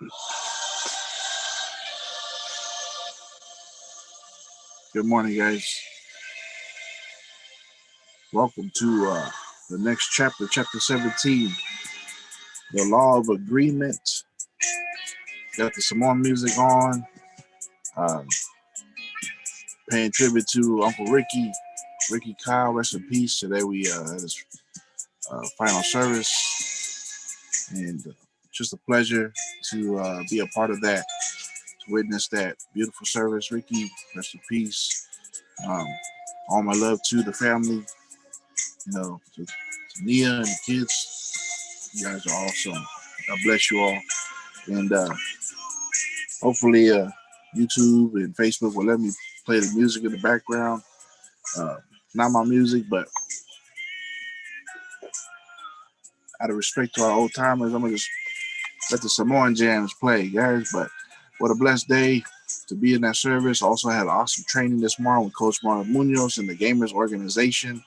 Good morning, guys. Welcome to the next chapter, chapter 17, the law of agreement. Got the Samoan music on, um, paying tribute to Uncle Ricky Kyle, rest in peace. Today we had his final service, and just a pleasure to be a part of that, to witness that beautiful service. Ricky, rest in peace. Um, all my love to the family, to Nia and the kids. You guys are awesome. God bless you all. And hopefully YouTube and Facebook will let me play the music in the background. Uh, Not my music, but out of respect to our old timers, I'm going to just let the Samoan jams play, guys. But what a blessed day to be in that service. Also had awesome training this morning with Coach Marlon Munoz and the Gamers organization.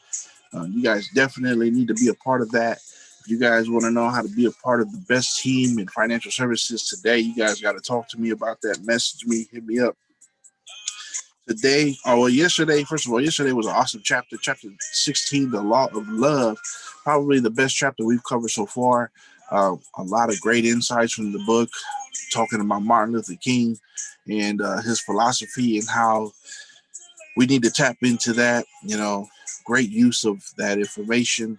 You guys definitely need to be a part of that. If you guys want to know how to be a part of the best team in financial services today, you guys got to talk to me about that. Message me, hit me up. Today, yesterday, first of all, yesterday was an awesome chapter 16, the law of love, probably the best chapter we've covered so far. A lot of great insights from the book, talking about Martin Luther King and his philosophy and how we need to tap into that, great use of that information.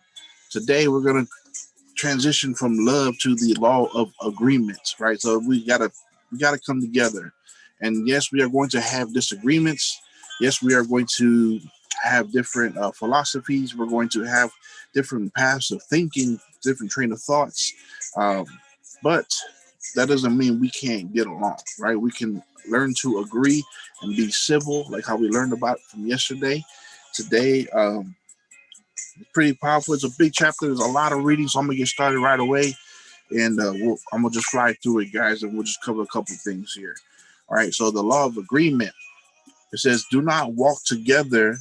Today, we're going to transition from love to the law of agreements, right? So we gotta come together. And yes, we are going to have disagreements. Yes, we are going to have different philosophies. We're going to have different paths of thinking, different train of thoughts. But that doesn't mean we can't get along, right? We can learn to agree and be civil, like how we learned about from yesterday. Today, it's pretty powerful. It's a big chapter. There's a lot of reading, so I'm going to get started right away. And I'm going to just fly through it, guys, and we'll just cover a couple of things here. All right, so the law of agreement. It says, do not walk together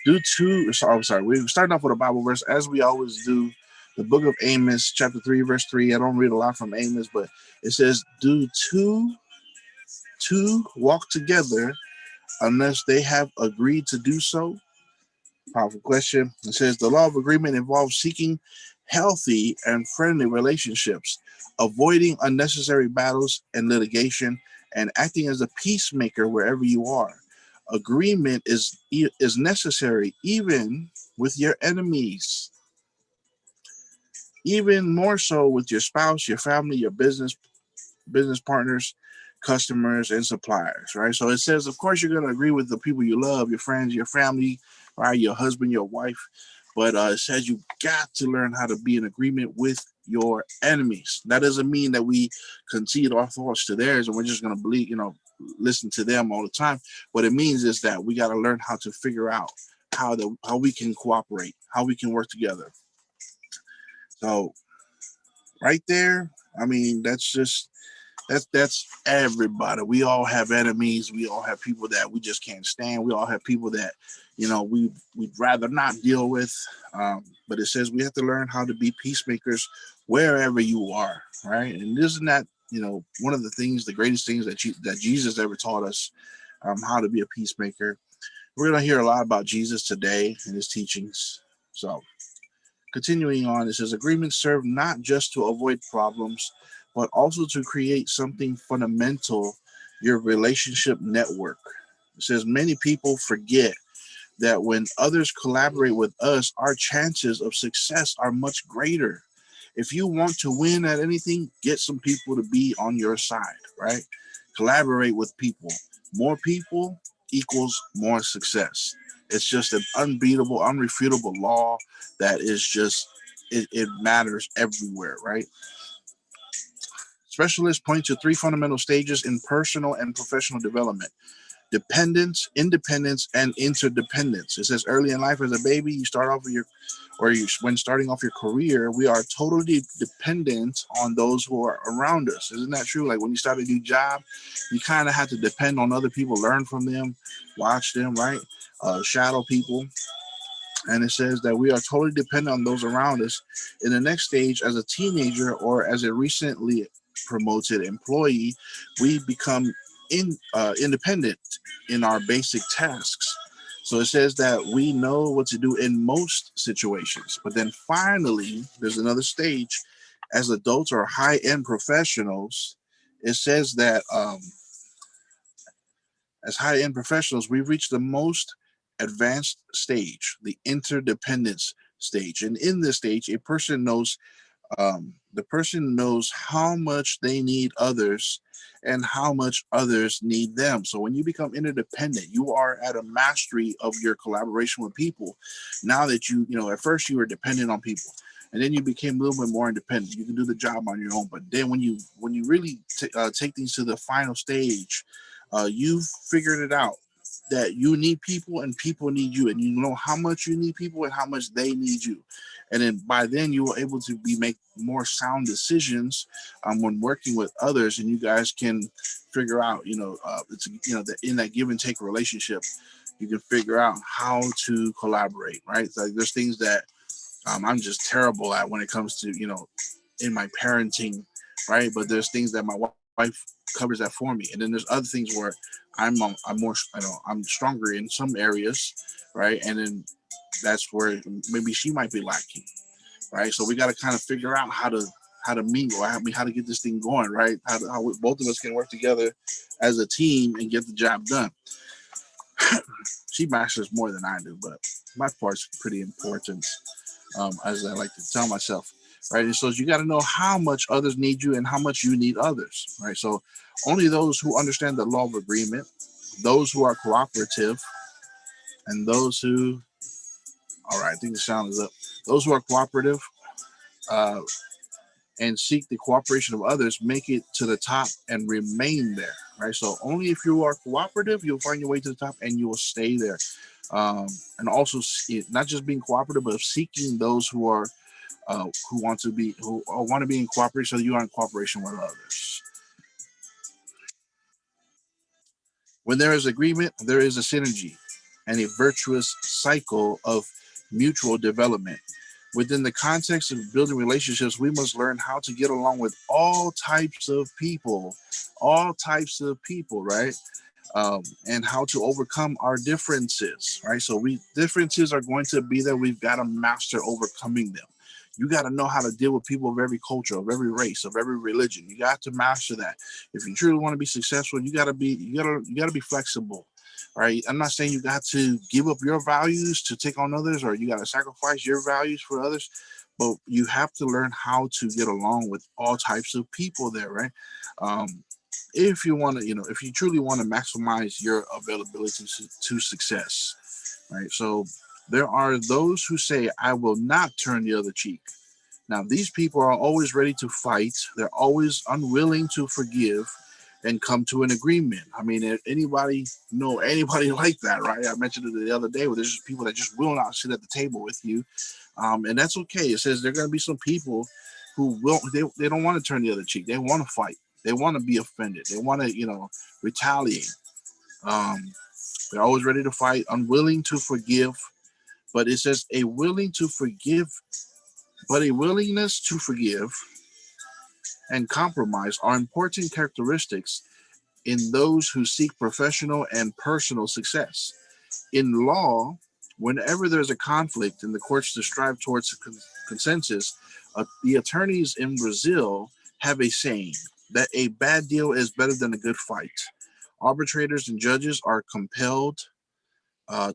we're starting off with a Bible verse, as we always do. The book of Amos, chapter 3, verse 3. I don't read a lot from Amos, but it says, do two walk together unless they have agreed to do so? Powerful question. It says, the law of agreement involves seeking healthy and friendly relationships, avoiding unnecessary battles and litigation, and acting as a peacemaker wherever you are. Agreement is necessary even with your enemies, even more so with your spouse, your family, your business partners, customers, and suppliers, right? So it says, of course, you're going to agree with the people you love, your friends, your family, right? Your husband, your wife. But it says you got to learn how to be in agreement with your enemies. That doesn't mean that we concede our thoughts to theirs and we're just going to believe, listen to them all the time. What it means is that we got to learn how to figure out how we can cooperate, how we can work together. So right there, I mean, that's everybody. We all have enemies. We all have people that we just can't stand. We all have people that, we'd rather not deal with. But it says we have to learn how to be peacemakers wherever you are, right? And isn't that, one of the greatest things that Jesus ever taught us, how to be a peacemaker. We're going to hear a lot about Jesus today and his teachings. So continuing on, it says agreements serve not just to avoid problems, but also to create something fundamental, your relationship network. It says many people forget that when others collaborate with us, our chances of success are much greater. If you want to win at anything, get some people to be on your side, right? Collaborate with people. More people equals more success. It's just an unbeatable, unrefutable law that is just, it matters everywhere, right? Specialists point to three fundamental stages in personal and professional development: dependence, independence, and interdependence. It says early in life as a baby, you start off with when starting off your career, we are totally dependent on those who are around us. Isn't that true? Like when you start a new job, you kind of have to depend on other people, learn from them, watch them, right? Shadow people. And it says that we are totally dependent on those around us. In the next stage, as a teenager or as a recently promoted employee, we become independent in our basic tasks. So it says that we know what to do in most situations. But then finally, there's another stage. As adults or high end professionals, it says that as high end professionals, we've reached the most advanced stage, the interdependence stage. And in this stage, a person knows the person knows how much they need others and how much others need them. So when you become interdependent, you are at a mastery of your collaboration with people. Now that at first you were dependent on people, and then you became a little bit more independent. You can do the job on your own. But then when you really take things to the final stage, you've figured it out that you need people and people need you, and you know how much you need people and how much they need you. And then by then you are able to make more sound decisions when working with others, and you guys can figure out, it's that in that give and take relationship, you can figure out how to collaborate, right? It's like there's things that I'm just terrible at when it comes to in my parenting, right? But there's things that my wife covers that for me, and then there's other things where I'm more I'm stronger in some areas, right? And then that's where maybe she might be lacking, right? So we got to kind of figure out how to mingle. How to get this thing going, right? How both of us can work together as a team and get the job done. She masters more than I do, but my part's pretty important, as I like to tell myself, right? And so you got to know how much others need you and how much you need others, right? So only those who understand the law of agreement, those who are cooperative, and those who, all right, I think the sound is up. Those who are cooperative uh, and seek the cooperation of others make it to the top and remain there, right? So only if you are cooperative, you'll find your way to the top and you will stay there. And also not just being cooperative, but seeking those who want to be in cooperation, so you are in cooperation with others. When there is agreement, there is a synergy and a virtuous cycle of mutual development. Within the context of building relationships, we must learn how to get along with all types of people, right? And how to overcome our differences, right? So differences are going to be there. We've got to master overcoming them. You got to know how to deal with people of every culture, of every race, of every religion. You got to master that. If you truly want to be successful, you got to be flexible. Right. I'm not saying you got to give up your values to take on others, or you got to sacrifice your values for others, but you have to learn how to get along with all types of people there, right? Um, if you want to, if you truly want to maximize your availability to success, right? So there are those who say, I will not turn the other cheek. Now, these people are always ready to fight. They're always unwilling to forgive and come to an agreement. I mean, if anybody know anybody like that, right? I mentioned it the other day where there's just people that just will not sit at the table with you. And that's okay. It says there are going to be some people who they don't want to turn the other cheek. They want to fight. They want to be offended. They want to, retaliate. Um, they're always ready to fight, unwilling to forgive. But it says a willingness to forgive and compromise are important characteristics in those who seek professional and personal success. In law, whenever there's a conflict in the courts to strive towards a consensus, the attorneys in Brazil have a saying that a bad deal is better than a good fight. Arbitrators and judges are compelled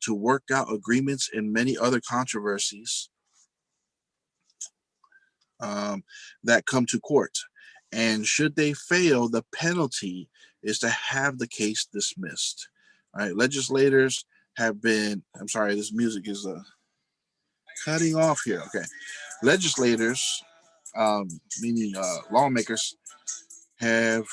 to work out agreements in many other controversies um, that come to court. And should they fail, the penalty is to have the case dismissed. All right, legislators have been, I'm sorry, this music is cutting off here. Okay. Legislators, meaning lawmakers, have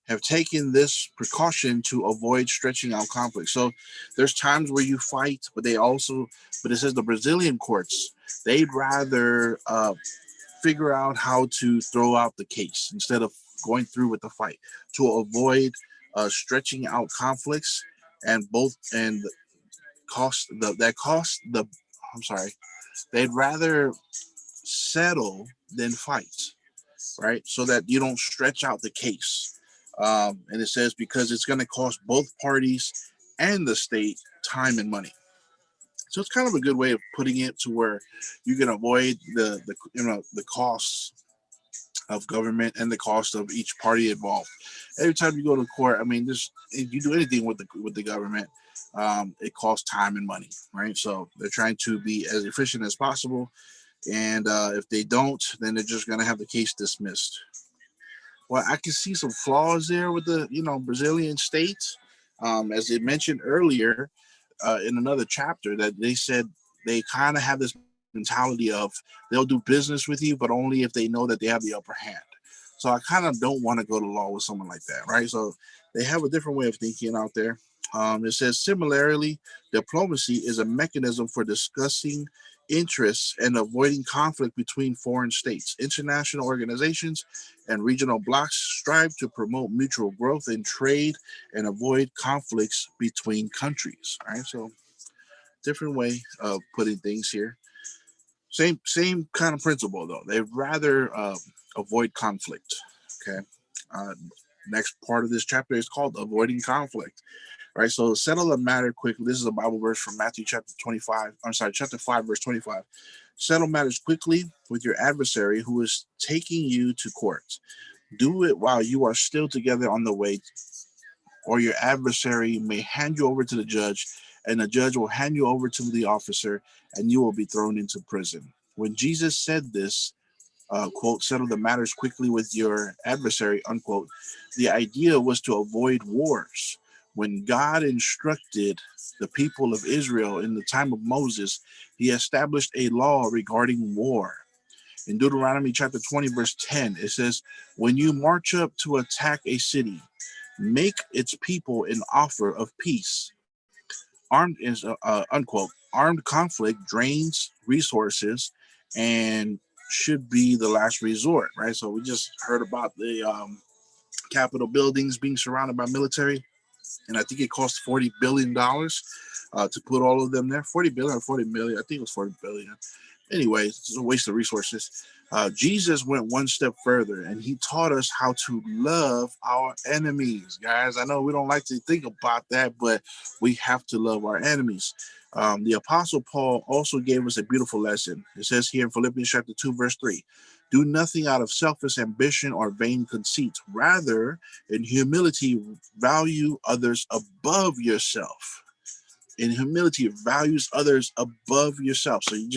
have taken this precaution to avoid stretching out conflict. So there's times where you fight, but it says the Brazilian courts, they'd rather figure out how to throw out the case instead of going through with the fight to avoid stretching out conflicts and cost the I'm sorry, they'd rather settle than fight, right? So that you don't stretch out the case. And it says because it's going to cost both parties and the state time and money. So it's kind of a good way of putting it to where you can avoid the costs of government and the cost of each party involved. Every time you go to court, I mean, this if you do anything with the government, it costs time and money, right? So they're trying to be as efficient as possible, and if they don't, then they're just going to have the case dismissed. Well, I can see some flaws there with the Brazilian states, as they mentioned earlier in another chapter that they said they kind of have this mentality of they'll do business with you, but only if they know that they have the upper hand. So I kind of don't want to go to law with someone like that, right? So they have a different way of thinking out there. It says similarly, diplomacy is a mechanism for discussing interests and avoiding conflict between foreign states. International organizations and regional blocs strive to promote mutual growth in trade and avoid conflicts between countries. Right, so different way of putting things here. Same kind of principle though. They'd rather avoid conflict. Okay. Uh, Next part of this chapter is called avoiding conflict. Right. So settle the matter quickly. This is a Bible verse from Matthew chapter 25. I'm sorry, chapter 5, verse 25. Settle matters quickly with your adversary who is taking you to court. Do it while you are still together on the way, or your adversary may hand you over to the judge, and the judge will hand you over to the officer, and you will be thrown into prison. When Jesus said this, quote, settle the matters quickly with your adversary, unquote, the idea was to avoid wars. When God instructed the people of Israel in the time of Moses, he established a law regarding war. In Deuteronomy chapter 20, verse 10, it says, when you march up to attack a city, make its people an offer of peace. Armed conflict drains resources and should be the last resort, right? So we just heard about the Capitol buildings being surrounded by military, and I think it cost $40 billion to put all of them there. 40 billion or 40 million? I think it was 40 billion. Anyway, it's a waste of resources. Jesus went one step further and he taught us how to love our enemies, guys. I know we don't like to think about that, but we have to love our enemies. The Apostle Paul also gave us a beautiful lesson. It says here in Philippians chapter 2, verse 3, do nothing out of selfish ambition or vain conceit. Rather, in humility, value others above yourself. In humility, values others above yourself. So you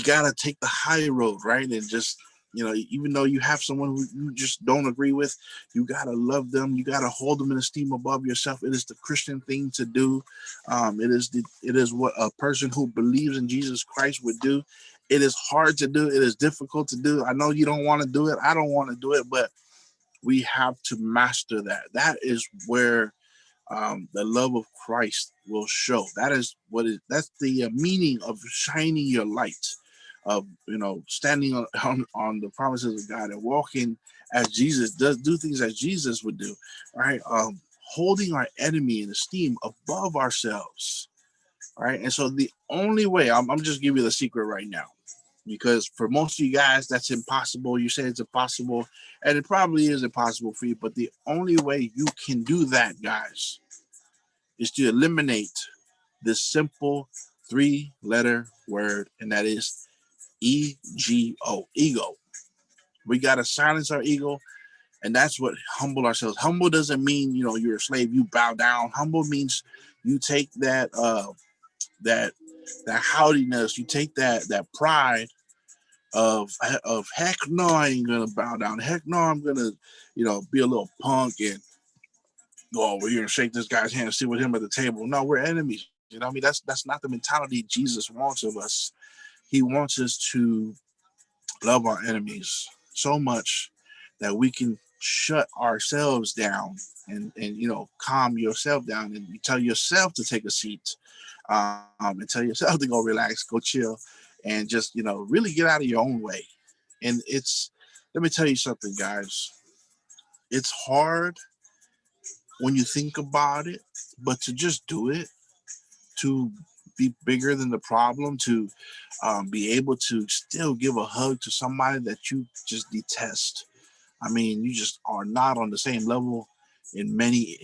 gotta take the high road, right? And just even though you have someone who you just don't agree with, you gotta love them. You gotta hold them in esteem above yourself. It is the Christian thing to do. It is what a person who believes in Jesus Christ would do. It is hard to do. It is difficult to do. I know you don't want to do it. I don't want to do it, but we have to master that. That is where the love of Christ will show. That's the meaning of shining your light, of standing on the promises of God and walking as Jesus does, do things as Jesus would do, right? Holding our enemy in esteem above ourselves, right? And so the only way, I'm just giving you the secret right now, because for most of you guys that's impossible. You say it's impossible, and it probably is impossible for you, but the only way you can do that, guys, is to eliminate this simple 3-letter word, and that is ego. Ego. We got to silence our ego, and that's what humble ourselves. Humble doesn't mean you're a slave, you bow down. Humble means you take that haughtiness, you take that pride of heck no, I ain't gonna bow down. Heck no, I'm gonna be a little punk and go over here and shake this guy's hand and sit with him at the table. No, we're enemies. What I mean? That's not the mentality Jesus wants of us. He wants us to love our enemies so much that we can shut ourselves down and calm yourself down, and you tell yourself to take a seat, and tell yourself to go relax, go chill, and just really get out of your own way. And let me tell you something, guys. It's hard when you think about it, but to just do it, to be bigger than the problem, to be able to still give a hug to somebody that you just detest. I mean, you just are not on the same level in many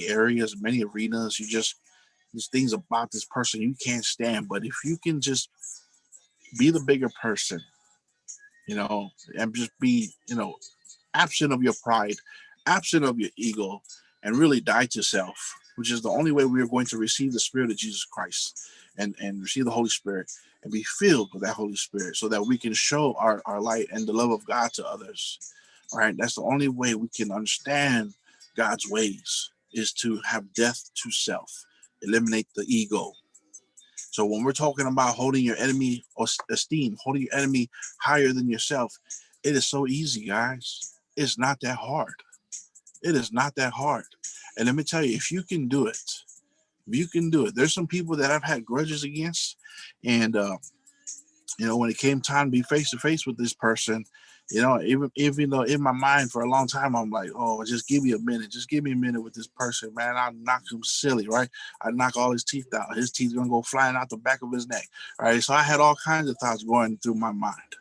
areas, many arenas. You just there's things about this person you can't stand. But if you can just be the bigger person, and just be, absent of your pride, absent of your ego, and really die to self, which is the only way we are going to receive the Spirit of Jesus Christ and receive the Holy Spirit and be filled with that Holy Spirit so that we can show our light and the love of God to others. All right. That's the only way we can understand God's ways, is to have death to self, eliminate the ego. So when we're talking about holding your enemy or esteem, holding your enemy higher than yourself, it is so easy, guys. It's not that hard. It is not that hard. And let me tell you, if you can do it, there's some people that I've had grudges against. And, when it came time to be face to face with this person, even though in my mind for a long time, I'm like, oh, just give me a minute. Just give me a minute with this person, man. I'll knock him silly, right? I knock all his teeth out. His teeth going to go flying out the back of his neck, right? So I had all kinds of thoughts going through my mind,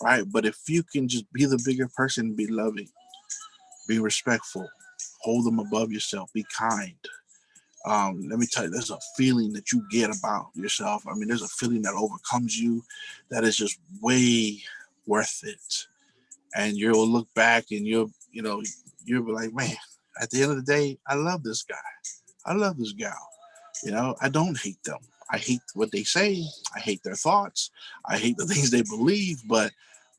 right? But if you can just be the bigger person, be loving, be respectful, hold them above yourself, be kind. Let me tell you, there's a feeling that you get about yourself. I mean, there's a feeling that overcomes you that is just way worth it. And you'll look back and you'll be like, man, at the end of the day, I love this guy. I love this gal. I don't hate them. I hate what they say. I hate their thoughts. I hate the things they believe, but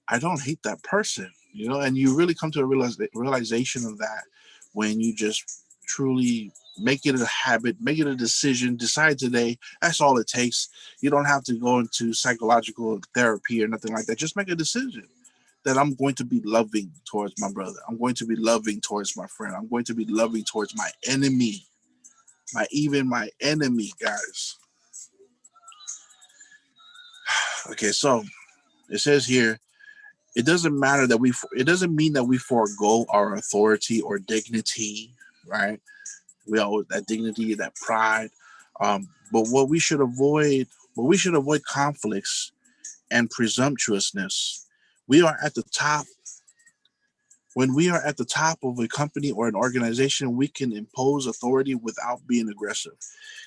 I don't hate that person, and you really come to a realization of that when you just truly make it a habit, make it a decision, decide today. That's all it takes. You don't have to go into psychological therapy or nothing like that. Just make a decision that I'm going to be loving towards my brother. I'm going to be loving towards my friend. I'm going to be loving towards my enemy, my enemy, guys. Okay, so it says here, it doesn't matter that it doesn't mean that we forego our authority or dignity, right? We always that dignity, that pride. But we should avoid conflicts and presumptuousness. We are at the top. When we are at the top of a company or an organization, we can impose authority without being aggressive.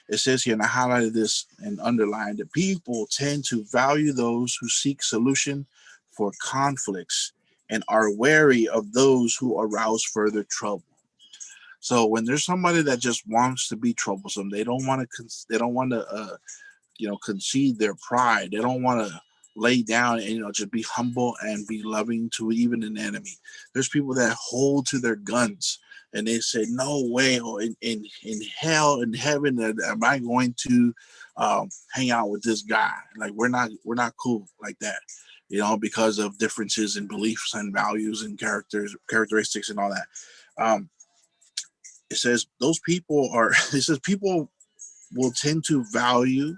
It says here, and I highlighted this and underlined that people tend to value those who seek solution for conflicts and are wary of those who arouse further trouble. So when there's somebody that just wants to be troublesome, they don't want to concede their pride. They don't want to lay down and just be humble and be loving to even an enemy. There's people that hold to their guns and they say, no way, or in hell, in heaven, am I going to hang out with this guy? Like we're not cool like that, because of differences in beliefs and values and characteristics and all that. It says those people are. It says people will tend to value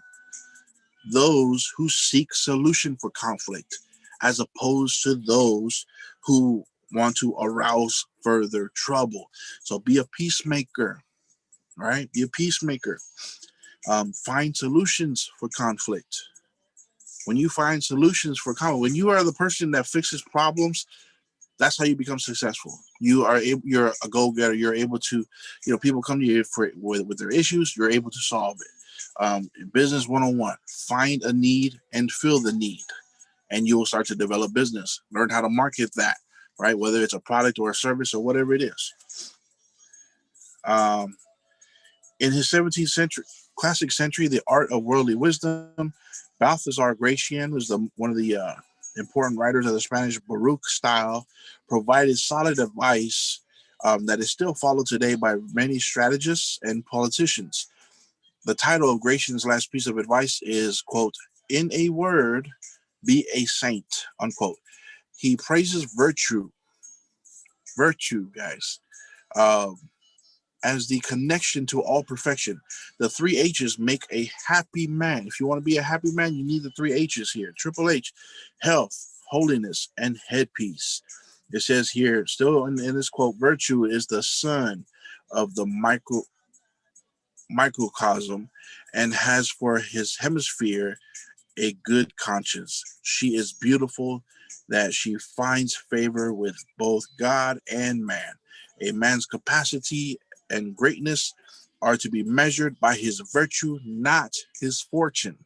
those who seek solution for conflict as opposed to those who want to arouse further trouble. So be a peacemaker, right? Be a peacemaker. Find solutions for conflict. When you find solutions for conflict, when you are the person that fixes problems, that's how you become successful. You're a go-getter. You're able to, people come to you with their issues. You're able to solve it. Business 101, find a need and fill the need, and you will start to develop business. Learn how to market that, right? Whether it's a product or a service or whatever it is. In his 17th century classic century, The Art of Worldly Wisdom, Balthazar Gracian was one of the important writers of the Spanish Baroque style, provided solid advice that is still followed today by many strategists and politicians. The title of Gracian's last piece of advice is, quote, in a word, be a saint, unquote. He praises virtue, guys, as the connection to all perfection. The three H's make a happy man. If you want to be a happy man, you need the three H's here. Triple H, health, holiness, and headpiece. It says here, still in this quote, virtue is the son of the microcosm and has for his hemisphere a good conscience. She is beautiful, that she finds favor with both God and man. A man's capacity and greatness are to be measured by his virtue, not his fortune.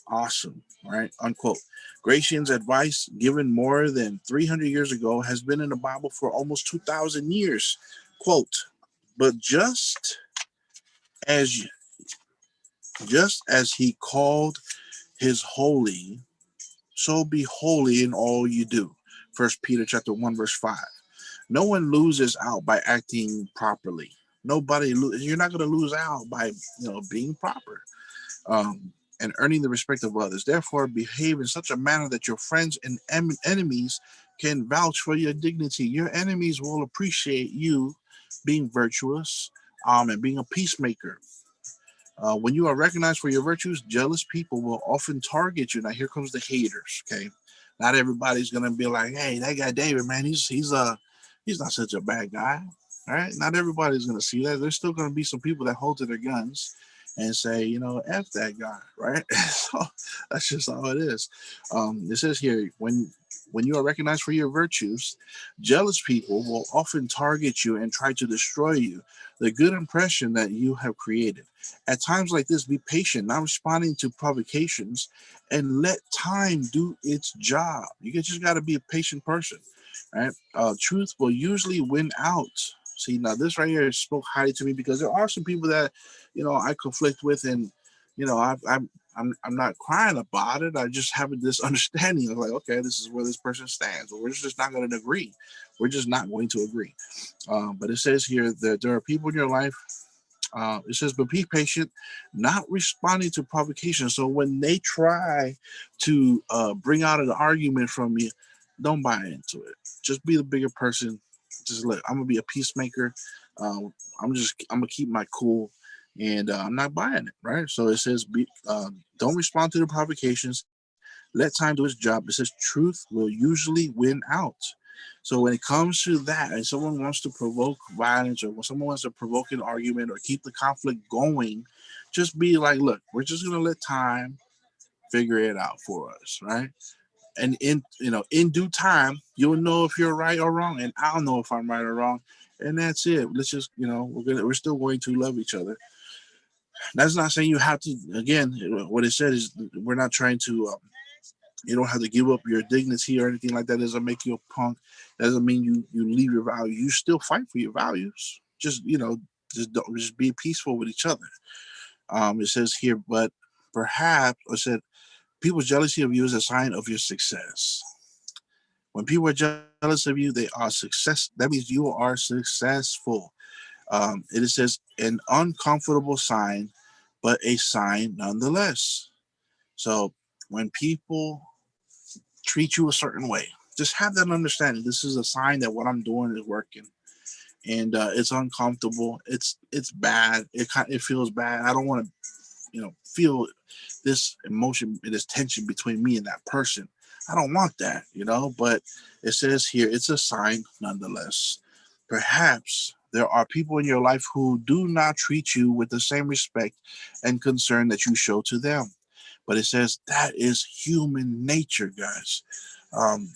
Awesome, right? Unquote. Gratian's advice, given more than 300 years ago, has been in the Bible for almost 2,000 years. Quote, but as just as he called his holy, so be holy in all you do. First Peter chapter 1, verse 5. No one loses out by acting properly. You're not going to lose out by being proper. And earning the respect of others. Therefore, behave in such a manner that your friends and enemies can vouch for your dignity. Your enemies will appreciate you being virtuous, and being a peacemaker. When you are recognized for your virtues, jealous people will often target you. Now, here comes the haters. Okay, not everybody's gonna be like, "Hey, that guy David, man, he's not such a bad guy." All right, not everybody's gonna see that. There's still gonna be some people that hold to their guns and say, "F that guy," right? So that's just how it is. It says here, when you are recognized for your virtues, jealous people will often target you and try to destroy you, the good impression that you have created. At times like this, be patient, not responding to provocations, and let time do its job. You just got to be a patient person, right? Truth will usually win out. See, now this right here spoke highly to me because there are some people that, I conflict with, and I'm not crying about it. I just have this understanding of like, okay, this is where this person stands. We're just not going to agree. We're just not going to agree. But it says here that there are people in your life. It says, but be patient, not responding to provocation. So when they try to bring out an argument from you, don't buy into it. Just be the bigger person. Just let. I'm gonna be a peacemaker. I'm gonna keep my cool, and I'm not buying it. Right. So it says, don't respond to the provocations. Let time do its job. It says truth will usually win out. So when it comes to that, and someone wants to provoke violence, or when someone wants to provoke an argument or keep the conflict going, just be like, look, we're just gonna let time figure it out for us, right? And in due time, you'll know if you're right or wrong, and I'll know if I'm right or wrong, and that's it. Let's just we're still going to love each other. That's not saying you have to. Again, what it said is we're not trying to. You don't have to give up your dignity or anything like that. Doesn't make you a punk. Doesn't mean you leave your values. You still fight for your values. Just be peaceful with each other. It says here, but perhaps I said people's jealousy of you is a sign of your success. When people are jealous of you, they are success. That means you are successful. It says an uncomfortable sign, but a sign nonetheless. So when people treat you a certain way, just have that understanding. This is a sign that what I'm doing is working, and it's uncomfortable. It's bad. It feels bad. I don't want to feel this emotion, this tension between me and that person. I don't want that, but it says here it's a sign nonetheless. Perhaps there are people in your life who do not treat you with the same respect and concern that you show to them. But it says that is human nature, guys. Um,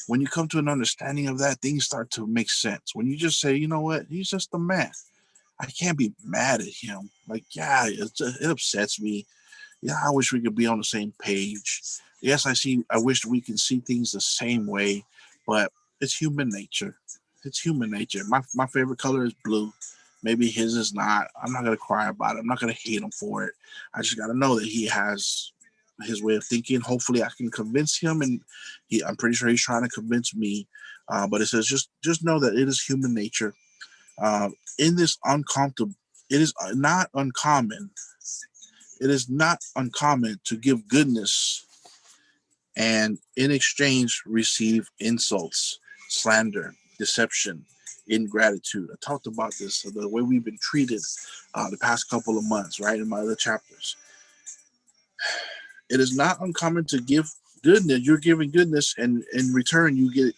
when you come to an understanding of that, things start to make sense. When you just say, you know what, he's just a man. I can't be mad at him. Like, yeah, it upsets me. Yeah, I wish we could be on the same page. Yes, I wish we can see things the same way, but it's human nature. It's human nature. My favorite color is blue. Maybe his is not. I'm not gonna cry about it. I'm not gonna hate him for it. I just gotta know that he has his way of thinking. Hopefully, I can convince him, and I'm pretty sure he's trying to convince me. But it says just know that it is human nature. In this uncomfortable, it is not uncommon. It is not uncommon to give goodness and in exchange receive insults, slander, deception, ingratitude. I talked about this, so the way we've been treated the past couple of months, right, in my other chapters. It is not uncommon to give goodness. You're giving goodness, and in return, you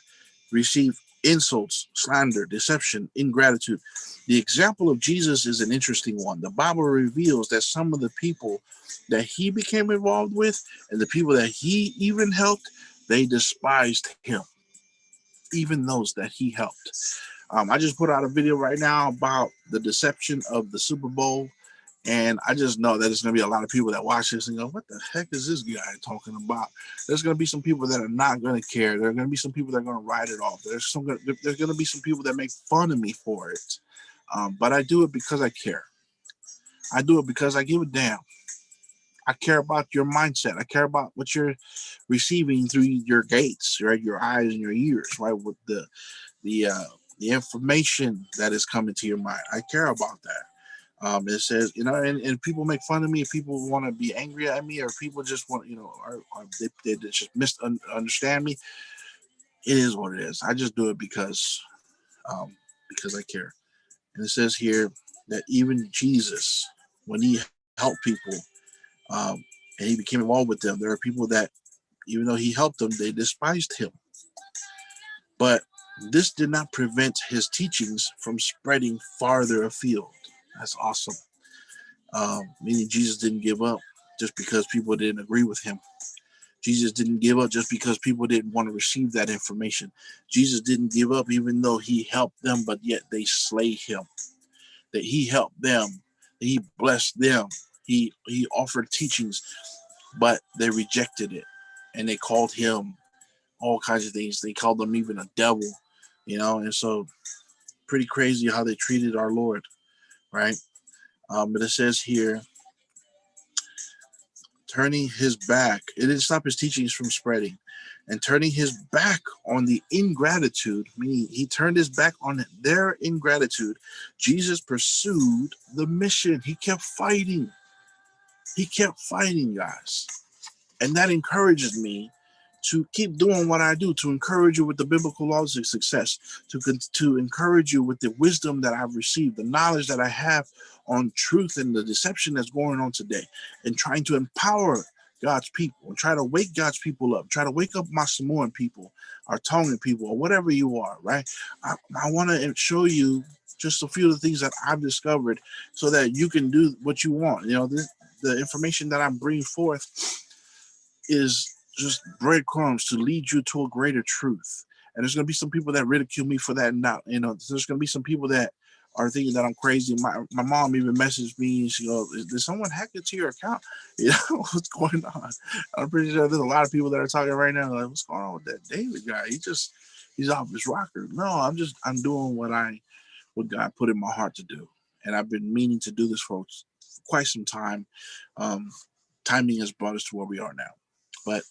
receive insults, slander, deception, ingratitude. The example of Jesus is an interesting one. The Bible reveals that some of the people that he became involved with and the people that he even helped, they despised him, even those that he helped. I just put out a video right now about the deception of the Super Bowl. And I just know that there's going to be a lot of people that watch this and go, what the heck is this guy talking about? There's going to be some people that are not going to care. There are going to be some people that are going to write it off. There's going to be some people that make fun of me for it. But I do it because I care. I do it because I give a damn. I care about your mindset. I care about what you're receiving through your gates, right? Your eyes and your ears, right? With the information that is coming to your mind. I care about that. It says, and people make fun of me. People want to be angry at me, or people just want, or they just misunderstand me. It is what it is. I just do it because I care. And it says here that even Jesus, when he helped people, and he became involved with them, there are people that, even though he helped them, they despised him. But this did not prevent his teachings from spreading farther afield. That's awesome. Meaning Jesus didn't give up just because people didn't agree with him. Jesus didn't give up just because people didn't want to receive that information. Jesus didn't give up even though he helped them, but yet they slay him. That he helped them, that he blessed them, he offered teachings, but they rejected it. And they called him all kinds of things. They called him even a devil, and so pretty crazy how they treated our Lord, right? But it says here, turning his back, it didn't stop his teachings from spreading, and turning his back on the ingratitude, meaning he turned his back on their ingratitude. Jesus pursued the mission. He kept fighting. He kept fighting, guys. And that encourages me to keep doing what I do, to encourage you with the biblical laws of success, to encourage you with the wisdom that I've received, the knowledge that I have on truth and the deception that's going on today, and trying to empower God's people and try to wake God's people up, try to wake up my Samoan people, our Tongan people, or whatever you are, right? I want to show you just a few of the things that I've discovered so that you can do what you want. The information that I'm bringing forth is just breadcrumbs to lead you to a greater truth. And there's going to be some people that ridicule me for that. Not, there's going to be some people that are thinking that I'm crazy. My mom even messaged me and she goes, did someone hack into your account? What's going on? I'm pretty sure there's a lot of people that are talking right now like, what's going on with that David guy? He's off his rocker. No, I'm doing what God put in my heart to do. And I've been meaning to do this for quite some time. Timing has brought us to where we are now. But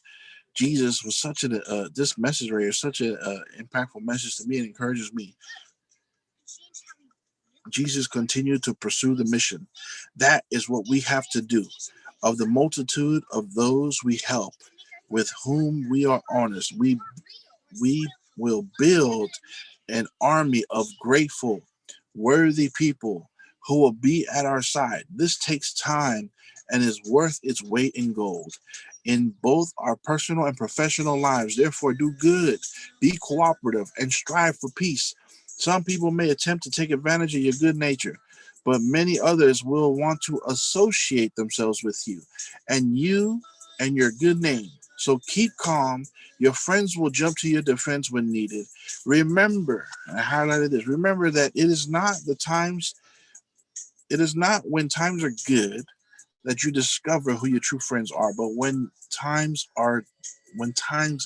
Jesus was such this message right here, such an impactful message to me. It encourages me. Jesus continued to pursue the mission. That is what we have to do. Of the multitude of those we help, with whom we are honest, we will build an army of grateful, worthy people who will be at our side. This takes time and is worth its weight in gold in both our personal and professional lives. Therefore, do good, be cooperative, and strive for peace. Some people may attempt to take advantage of your good nature, but many others will want to associate themselves with you and your good name. So keep calm. Your friends will jump to your defense when needed. Remember, I highlighted this, remember that it is not when times are good that you discover who your true friends are, but when times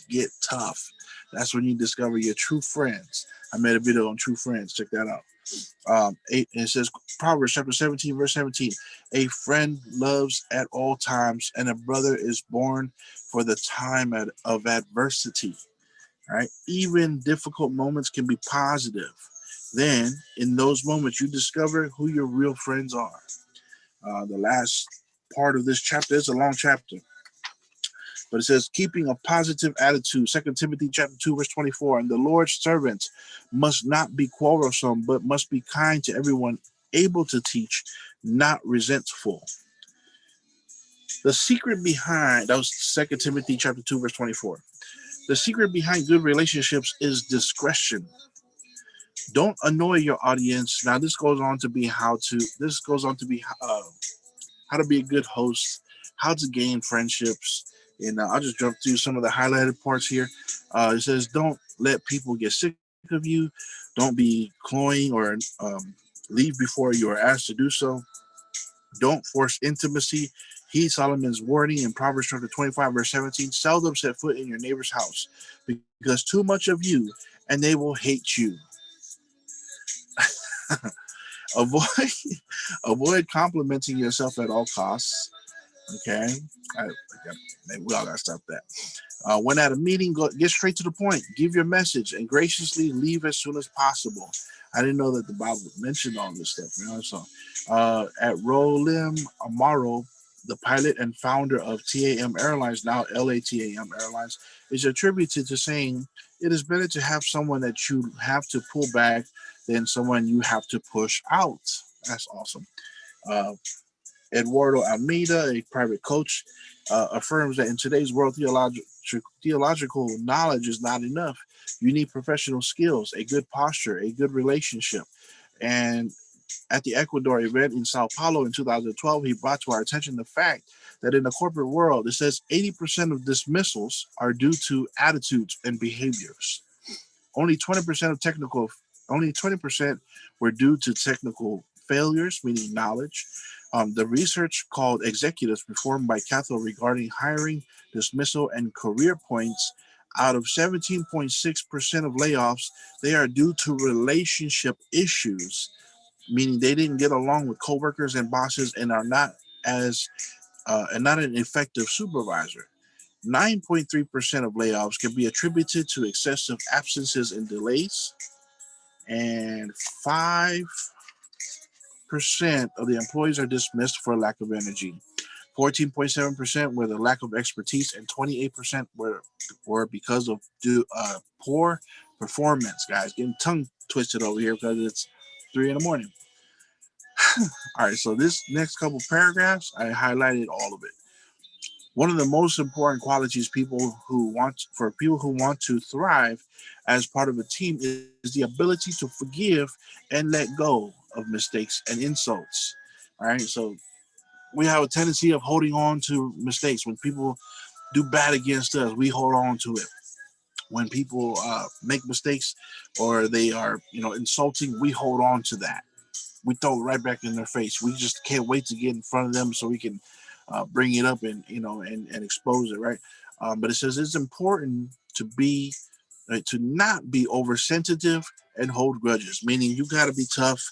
get tough, that's when you discover your true friends. I made a video on true friends. Check that out. It says Proverbs chapter 17, verse 17, a friend loves at all times, and a brother is born for the time of adversity. All right. Even difficult moments can be positive. Then in those moments, you discover who your real friends are. The last part of this chapter is a long chapter, but it says keeping a positive attitude. 2 Timothy chapter 2 verse 24, and the Lord's servants must not be quarrelsome, but must be kind to everyone, able to teach, not resentful. The secret behind, that was 2 Timothy chapter 2 verse 24. The secret behind good relationships is discretion. Don't annoy your audience. Now this goes on to be how to be a good host, how to gain friendships. And I'll just jump through some of the highlighted parts here. It says, don't let people get sick of you. Don't be cloying or leave before you are asked to do so. Don't force intimacy. Heed Solomon's warning in Proverbs chapter 25, verse 17. Seldom set foot in your neighbor's house because too much of you and they will hate you. avoid avoid complimenting yourself at all costs. Okay, we all gotta stop that. When at a meeting, get straight to the point. Give your message and graciously leave as soon as possible. I didn't know that the Bible mentioned all this stuff. So, at Rolim Amaro, the pilot and founder of TAM Airlines, now LATAM Airlines, is attributed to saying it is better to have someone that you have to pull back than someone you have to push out. That's awesome. Uh, Eduardo Almeida, a private coach, affirms that in today's world, theological knowledge is not enough. You need professional skills, a good posture, a good relationship. And at the Ecuador event in Sao Paulo in 2012, he brought to our attention the fact that in the corporate world, it says 80% of dismissals are due to attitudes and behaviors. Only 20% of technical, only 20% were due to technical failures, meaning knowledge. The research called Executives performed by Cathol regarding hiring, dismissal, and career points. Out of 17.6% of layoffs, they are due to relationship issues, meaning they didn't get along with coworkers and bosses and are not as and not an effective supervisor. 9.3% of layoffs can be attributed to excessive absences and delays, and 5% of the employees are dismissed for lack of energy. 14.7% were the lack of expertise, and 28% were because of poor performance. Guys, getting tongue twisted over here because it's 3 in the morning. All right, so this next couple paragraphs, I highlighted all of it. One of the most important qualities people who want to thrive as part of a team is the ability to forgive and let go of mistakes and insults. All right, so we have a tendency of holding on to mistakes. When people do bad against us, we hold on to it. When people make mistakes or they are, insulting, we hold on to that. We throw it right back in their face. We just can't wait to get in front of them so we can bring it up and and expose it, right? But it says it's important to not be oversensitive and hold grudges. Meaning you got to be tough.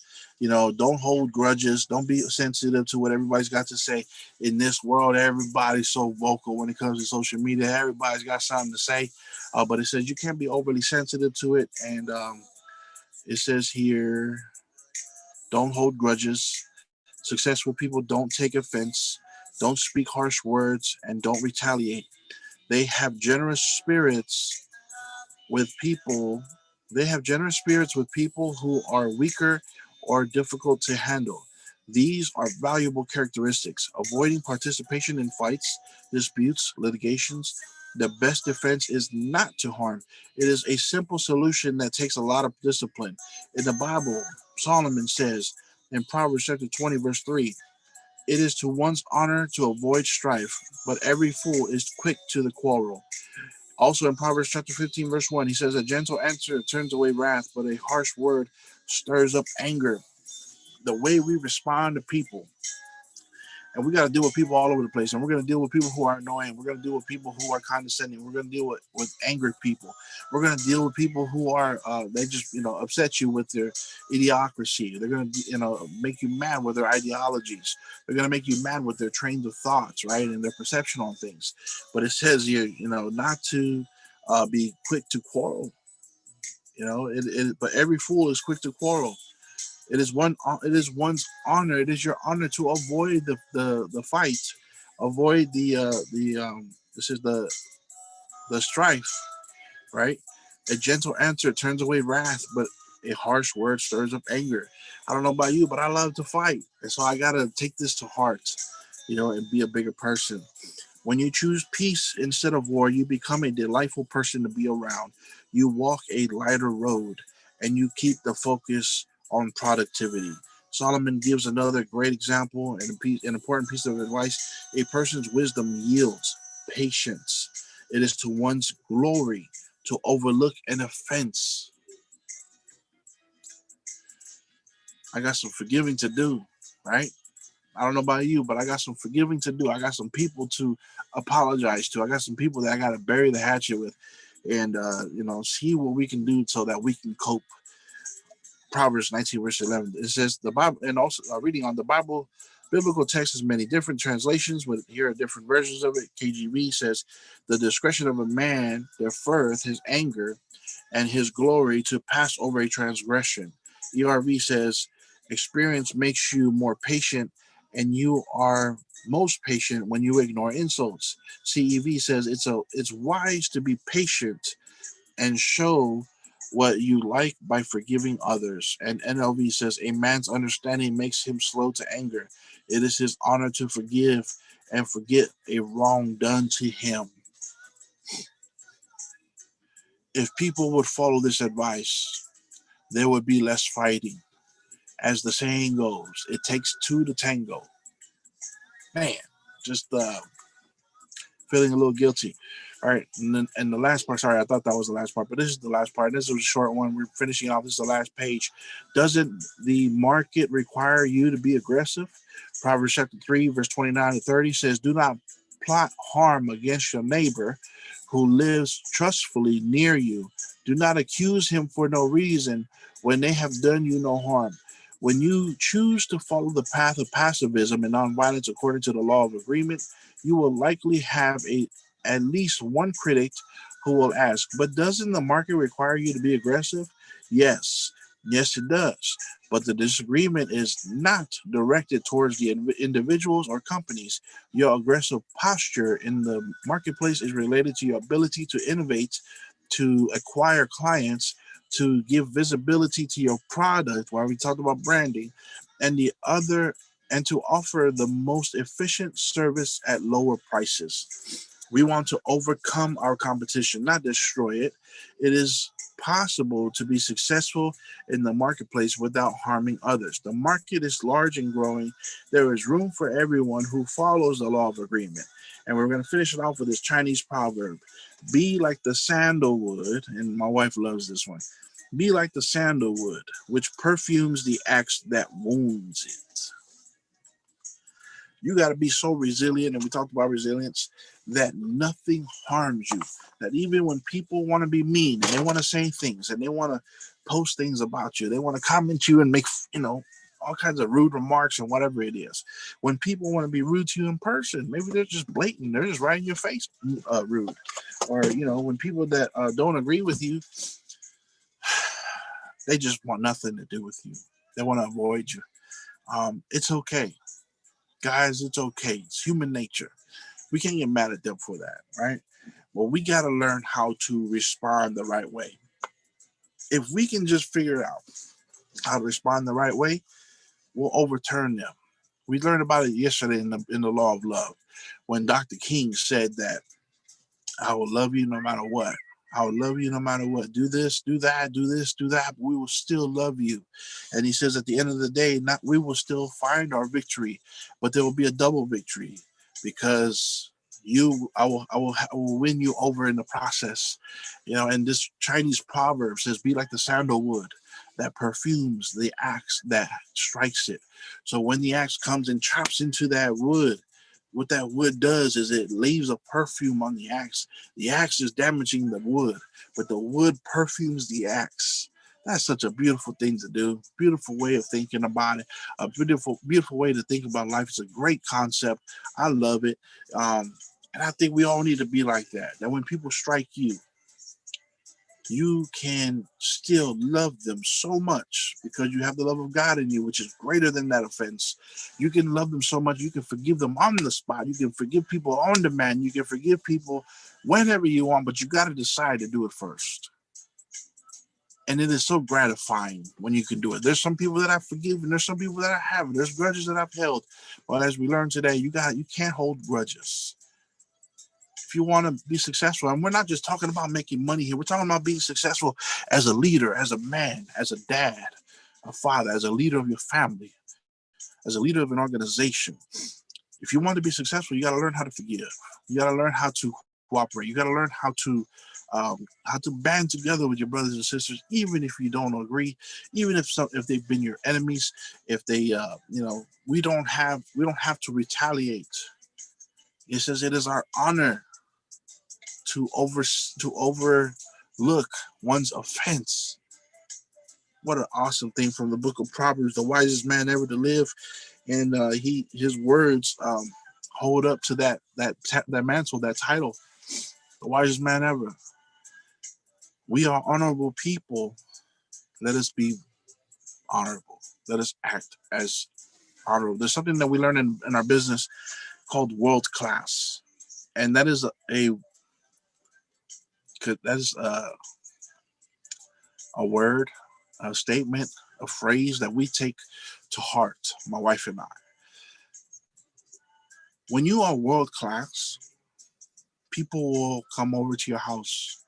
Don't hold grudges. Don't be sensitive to what everybody's got to say. In this world, everybody's so vocal when it comes to social media. Everybody's got something to say, but it says you can't be overly sensitive to it. And it says here, don't hold grudges. Successful people don't take offense, don't speak harsh words, and don't retaliate. They have generous spirits with people. They have generous spirits with people who are weaker or difficult to handle. These are valuable characteristics. Avoiding participation in fights, disputes, litigations. The best defense is not to harm. It is a simple solution that takes a lot of discipline. In the Bible, Solomon says in Proverbs chapter 20, verse 3, it is to one's honor to avoid strife, but every fool is quick to the quarrel. Also in Proverbs chapter 15, verse 1, he says, a gentle answer turns away wrath, but a harsh word stirs up anger. The way we respond to people, and we got to deal with people all over the place. And we're going to deal with people who are annoying. We're going to deal with people who are condescending. We're going to deal with angry people. We're going to deal with people who are, they just, upset you with their idiocracy. They're going to, make you mad with their ideologies. They're going to make you mad with their trains of thoughts, right? And their perception on things. But it says here, not to be quick to quarrel. But every fool is quick to quarrel. It is one's honor. It is your honor to avoid the fight, avoid this is the strife, right? A gentle answer turns away wrath, but a harsh word stirs up anger. I don't know about you, but I love to fight, and so I gotta take this to heart, and be a bigger person. When you choose peace instead of war, you become a delightful person to be around. You walk a lighter road, and you keep the focus on productivity. Solomon gives another great example and an important piece of advice. A person's wisdom yields patience. It is to one's glory to overlook an offense. I got some forgiving to do, right? I don't know about you, but I got some forgiving to do. I got some people to apologize to. I got some people that I got to bury the hatchet with, and see what we can do so that we can cope. Proverbs 19 verse 11. It says the Bible, and also reading on the Bible, biblical text has many different translations, but here are different versions of it. KJV says, "The discretion of a man deferreth his anger, and his glory to pass over a transgression." ERV says, "Experience makes you more patient, and you are most patient when you ignore insults." CEV says, it's wise to be patient and show what you like by forgiving others." And NLV says, "A man's understanding makes him slow to anger. It is his honor to forgive and forget a wrong done to him." If people would follow this advice, there would be less fighting. As the saying goes, it takes two to tango. Man, just feeling a little guilty. All right, and the last part, sorry, I thought that was the last part, but this is the last part. This is a short one. We're finishing off. This is the last page. Doesn't the market require you to be aggressive? Proverbs chapter 3, verse 29 to 30 says, "Do not plot harm against your neighbor who lives trustfully near you. Do not accuse him for no reason when they have done you no harm." When you choose to follow the path of pacifism and nonviolence according to the law of agreement, you will likely have at least one critic who will ask, "But doesn't the market require you to be aggressive?" Yes, yes, it does. But the disagreement is not directed towards the individuals or companies. Your aggressive posture in the marketplace is related to your ability to innovate, to acquire clients, to give visibility to your product, while we talked about branding, and the other, and to offer the most efficient service at lower prices. We want to overcome our competition, not destroy it. It is possible to be successful in the marketplace without harming others. The market is large and growing. There is room for everyone who follows the law of agreement. And we're going to finish it off with this Chinese proverb: "Be like the sandalwood," and my wife loves this one. "Be like the sandalwood, which perfumes the axe that wounds it." You got to be so resilient, and we talked about resilience, that nothing harms you. That even when people want to be mean and they want to say things and they want to post things about you, they want to comment you and make, all kinds of rude remarks and whatever it is. When people want to be rude to you in person, maybe they're just blatant, they're just right in your face, rude. Or, when people that don't agree with you, they just want nothing to do with you. They want to avoid you. It's okay. Guys, it's okay. It's human nature. We can't get mad at them for that, right? Well, we got to learn how to respond the right way. If we can just figure out how to respond the right way, we'll overturn them. We learned about it yesterday in the law of love, when Dr. King said that, "I will love you no matter what. I will love you no matter what. Do this, do that, do this, do that. But we will still love you." And he says, at the end of the day, not we will still find our victory, but there will be a double victory, because I will win you over in the process. And this Chinese proverb says, "Be like the sandalwood that perfumes the axe that strikes it." So when the axe comes and chops into that wood, what that wood does is it leaves a perfume on the axe. The axe is damaging the wood, but the wood perfumes the axe. That's such a beautiful thing to do. Beautiful way of thinking about it. A beautiful, beautiful way to think about life. It's a great concept. I love it. And I think we all need to be like that. That when people strike you, you can still love them so much because you have the love of God in you, which is greater than that offense. You can love them so much, you can forgive them on the spot. You can forgive people on demand. You can forgive people whenever you want, but you got to decide to do it first. And it is so gratifying when you can do it. There's some people that I've forgiven. There's some people that I haven't. There's grudges that I've held. But as we learned today, you can't hold grudges. if you want to be successful, and we're not just talking about making money here, we're talking about being successful as a leader, as a man, as a dad, a father, as a leader of your family, as a leader of an organization. If you want to be successful, you got to learn how to forgive. You got to learn how to cooperate. You got to learn how to band together with your brothers and sisters, even if you don't agree, even if they've been your enemies, if they we don't have to retaliate. It says it is our honor to overlook one's offense. What an awesome thing from the book of Proverbs, the wisest man ever to live, and his words hold up to that mantle, that title, the wisest man ever. We are honorable people. Let us be honorable. Let us act as honorable. There's something that we learn in our business called world class, and that is a word, a statement, a phrase that we take to heart, my wife and I. When you are world class, people will come over to your house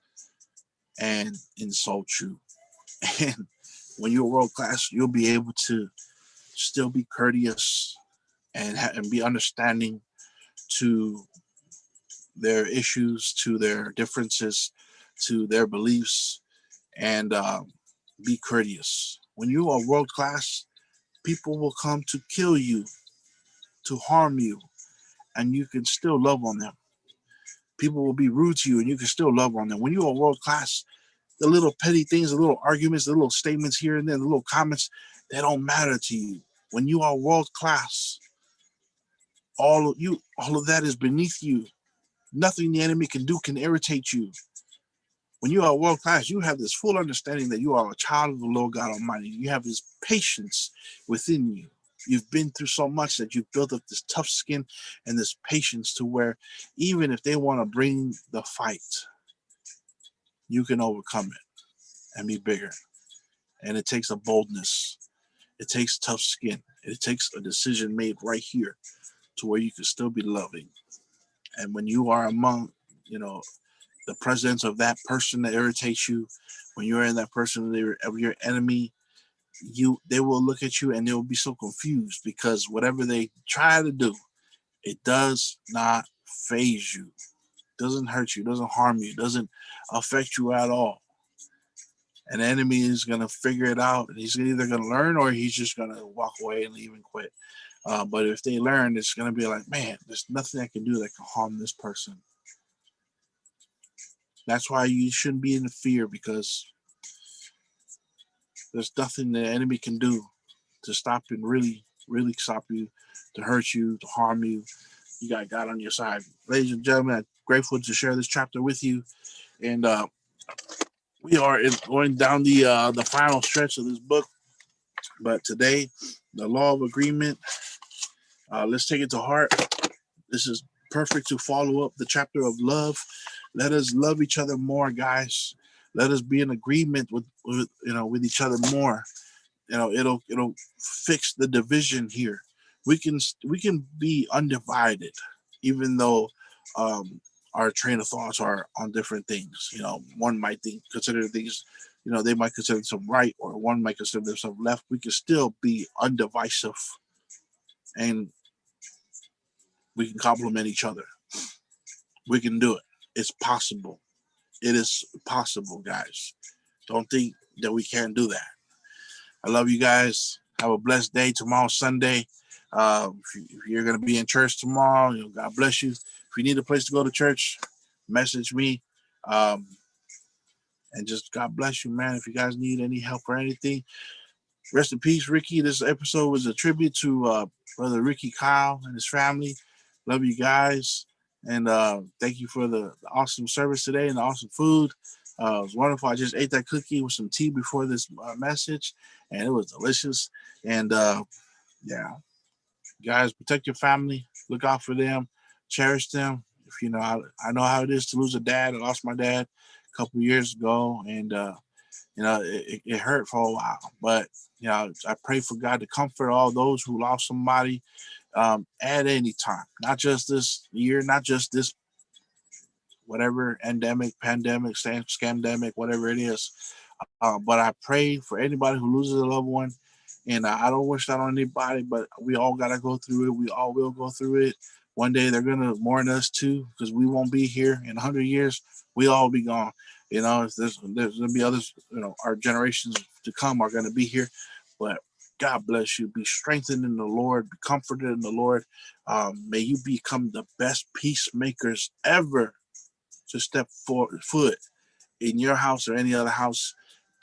and insult you. And when you're world class, you'll be able to still be courteous and be understanding to their issues, to their differences, to their beliefs, and be courteous. When you are world class, people will come to kill you, to harm you, and you can still love on them. People will be rude to you, and you can still love on them. When you are world class, the little petty things, the little arguments, the little statements here and there, the little comments, they don't matter to you. When you are world class, all of that is beneath you. Nothing the enemy can do can irritate you. When you are world class, you have this full understanding that you are a child of the Lord God Almighty. You have this patience within you. You've been through so much that you've built up this tough skin and this patience to where even if they want to bring the fight, you can overcome it and be bigger. And it takes a boldness. It takes tough skin. It takes a decision made right here to where you can still be loving. And when you are among, the presence of that person that irritates you, when you're in that person of your enemy, they will look at you and they will be so confused because whatever they try to do, it does not phase you, doesn't hurt you, doesn't harm you, doesn't affect you at all. An enemy is gonna figure it out, and he's either gonna learn or he's just gonna walk away and leave and quit. But if they learn, it's gonna be like, man, there's nothing I can do that can harm this person. That's why you shouldn't be in fear, because there's nothing the enemy can do to stop and really, really stop you, to hurt you, to harm you. You got God on your side. Ladies and gentlemen, I'm grateful to share this chapter with you. And we are going down the final stretch of this book. But today, the law of agreement, let's take it to heart. This is perfect to follow up the chapter of love. Let us love each other more, guys. Let us be in agreement with each other more. It'll fix the division here. We can be undivided, even though our train of thoughts are on different things. One might consider things, they might consider themselves right, or one might consider themselves left. We can still be undivisive, and we can complement each other. We can do it. It's possible. It is possible, guys. Don't think that we can't do that. I love you guys. Have a blessed day. Tomorrow's Sunday. If you're going to be in church tomorrow, God bless you. If you need a place to go to church, message me. And just God bless you, man. If you guys need any help or anything, rest in peace, Ricky. This episode was a tribute to Brother Ricky Kyle and his family. Love you guys. And thank you for the awesome service today and the awesome food. It was wonderful. I just ate that cookie with some tea before this message, and it was delicious. And yeah, guys, protect your family. Look out for them. Cherish them. If I know how it is to lose a dad. I lost my dad a couple of years ago, and it hurt for a while. But I pray for God to comfort all those who lost somebody at any time, not just this year, not just this whatever endemic, pandemic, scamdemic, whatever it is. But I pray for anybody who loses a loved one, and I don't wish that on anybody. But we all gotta go through it. We all will go through it. One day they're gonna mourn us too, because we won't be here in 100 years. We all be gone. There's gonna be others. Our generations to come are gonna be here, but God bless you. Be strengthened in the Lord. Be comforted in the Lord. May you become the best peacemakers ever to step foot in your house or any other house.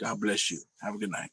God bless you. Have a good night.